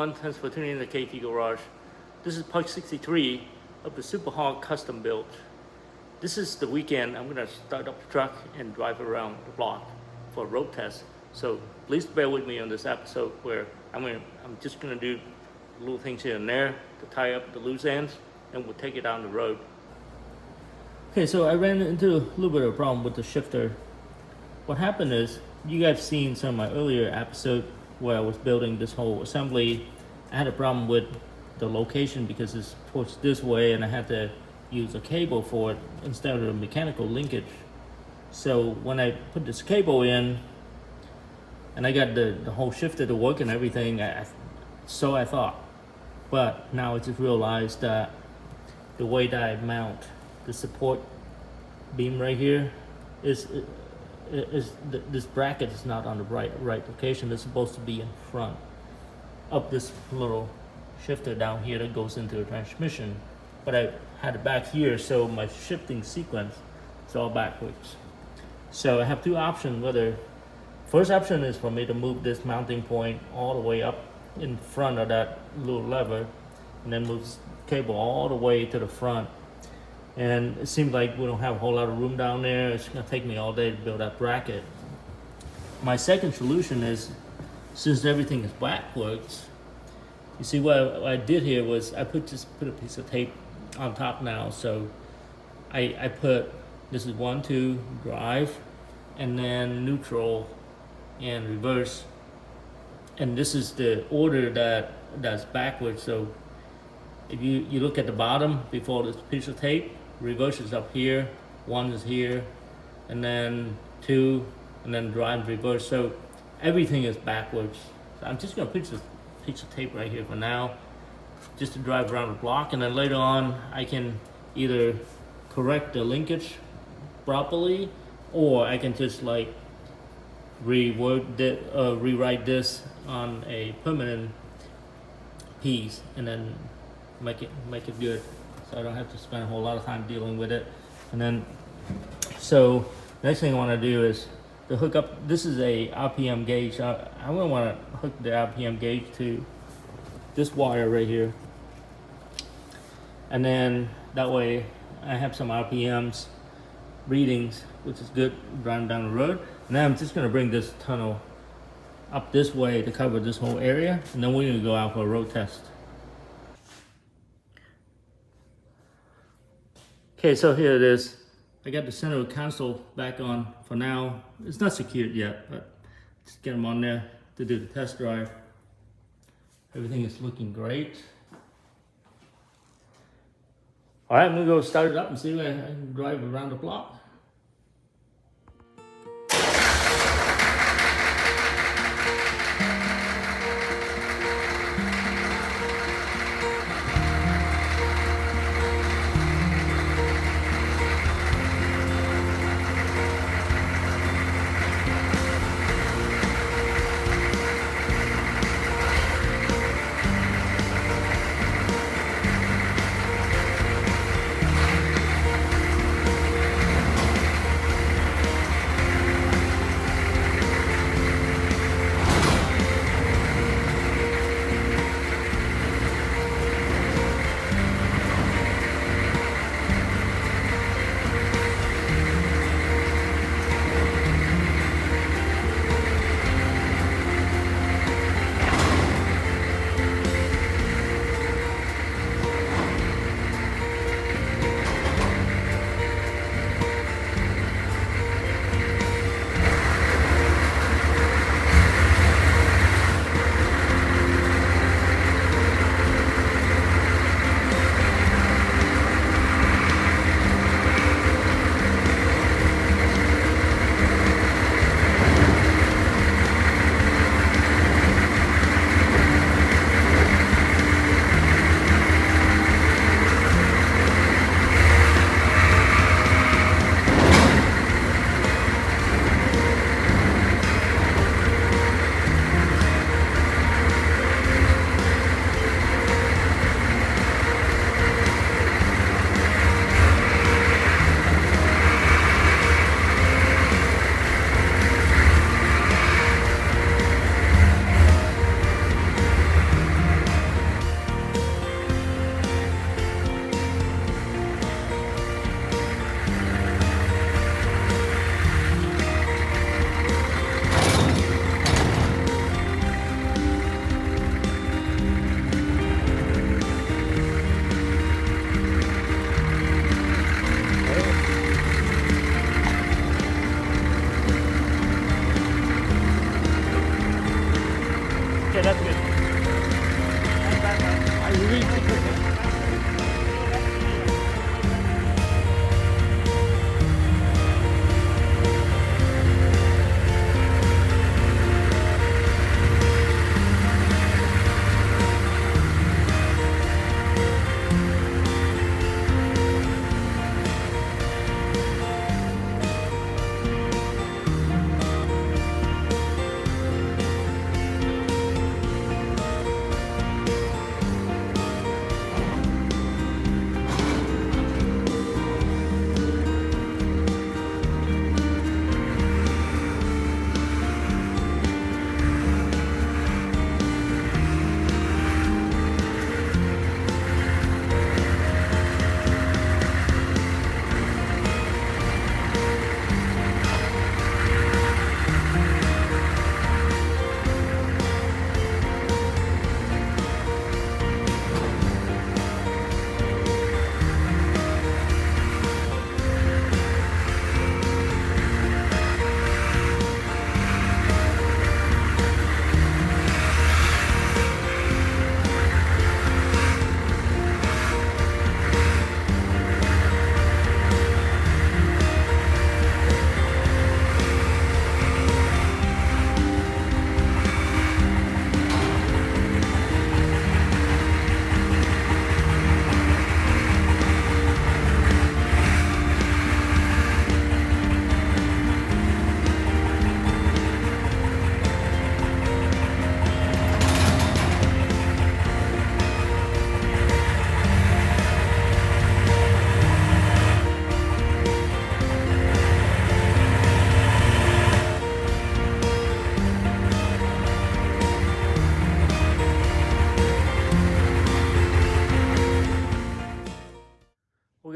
everyone, thanks for tuning in to KT Garage. This is part 63 of the SuperHog custom build. This is the weekend. I'm gonna start up the truck and drive around the block for a road test. So please bear with me on this episode where I'm just gonna do little things here and there to tie up the loose ends, and we'll take it down the road. Okay, so I ran into a little bit of a problem with the shifter. What happened is, you guys seen some of my earlier episode where I was building this whole assembly. I had a problem with the location because it's towards this way and I had to use a cable for it instead of a mechanical linkage. So when I put this cable in and I got the whole shifter to work and everything, so I thought. But now I just realized that the way that I mount the support beam right here is this bracket is not on the right location. It's supposed to be in front of this little shifter down here that goes into the transmission, but I had it back here, so my shifting sequence is all backwards. So I have two options. First option is for me to move this mounting point all the way up in front of that little lever and then move this cable all the way to the front. And it seems like we don't have a whole lot of room down there. It's gonna take me all day to build that bracket. My second solution is, since everything is backwards, you see what I did here was I put a piece of tape on top now. So I put, this is 1, 2, drive, and then neutral and reverse. And this is the order that's backwards. So if you look at the bottom before this piece of tape, reverse is up here, 1 is here, and then 2, and then drive reverse. So everything is backwards. So I'm just gonna put this piece of tape right here for now, just to drive around the block, and then later on I can either correct the linkage properly, or I can just like rewrite this on a permanent piece and then make it good, so I don't have to spend a whole lot of time dealing with it. And then, so next thing I want to do is to hook up. This is a RPM gauge. I'm gonna want to hook the RPM gauge to this wire right here, and then that way I have some RPMs readings, which is good driving down the road. And then I'm just gonna bring this tunnel up this way to cover this whole area, and then we're gonna go out for a road test. Okay, so here it is. I got the center console back on for now. It's not secured yet, but just get them on there to do the test drive. Everything is looking great. All right, I'm gonna go start it up and see if I can drive around the block.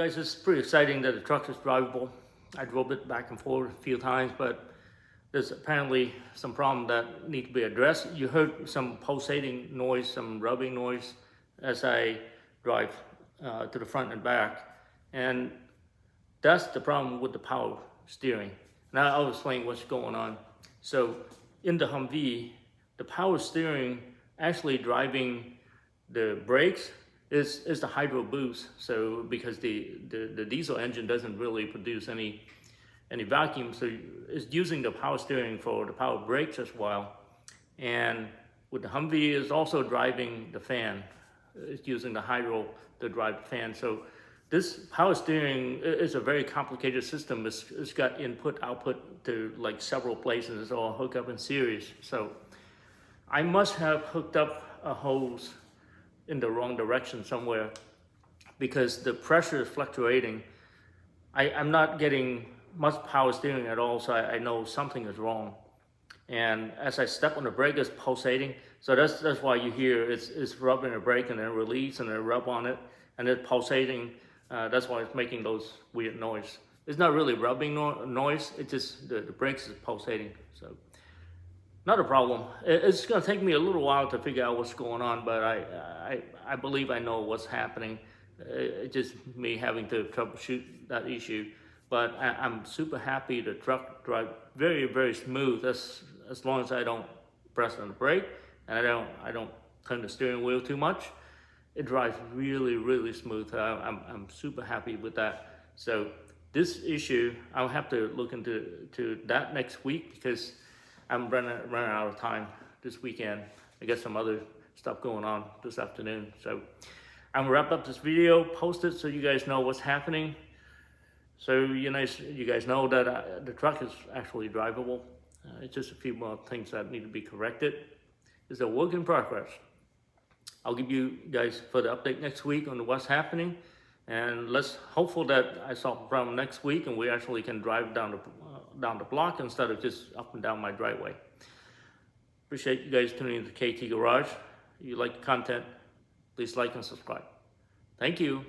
guys, it's pretty exciting that the truck is drivable. I drove it back and forth a few times, but there's apparently some problem that need to be addressed. You heard some pulsating noise, some rubbing noise as I drive to the front and back. And that's the problem with the power steering. Now I'll explain what's going on. So in the Humvee, the power steering actually driving the brakes is the hydro boost. So because the diesel engine doesn't really produce any vacuum, so it's using the power steering for the power brakes as well. And with the Humvee, is also driving the fan. It's using the hydro to drive the fan. So this power steering is a very complicated system. It's got input, output to like several places. It's all hooked up in series. So I must have hooked up a hose in the wrong direction somewhere because the pressure is fluctuating. I'm not getting much power steering at all, so I know something is wrong. And as I step on the brake, it's pulsating. So that's why you hear it's rubbing the brake and then release and then rub on it and it's pulsating. That's why it's making those weird noise. It's not really rubbing noise, it's just the brakes is pulsating. So not a problem. It's gonna take me a little while to figure out what's going on, but I believe I know what's happening. It's just me having to troubleshoot that issue. But I'm super happy the truck drives very, very smooth as long as I don't press on the brake and I don't turn the steering wheel too much. It drives really, really smooth. I'm super happy with that. So this issue, I'll have to look into that next week because I'm running out of time this weekend. I got some other stuff going on this afternoon. So I'm gonna wrap up this video, post it so you guys know what's happening. So you guys know that the truck is actually drivable. It's just a few more things that need to be corrected. It's a work in progress. I'll give you guys further update next week on what's happening. And let's hopeful that I solve the problem next week and we actually can drive down the block instead of just up and down my driveway. Appreciate you guys tuning into KT Garage. If you like the content, please like and subscribe. Thank you.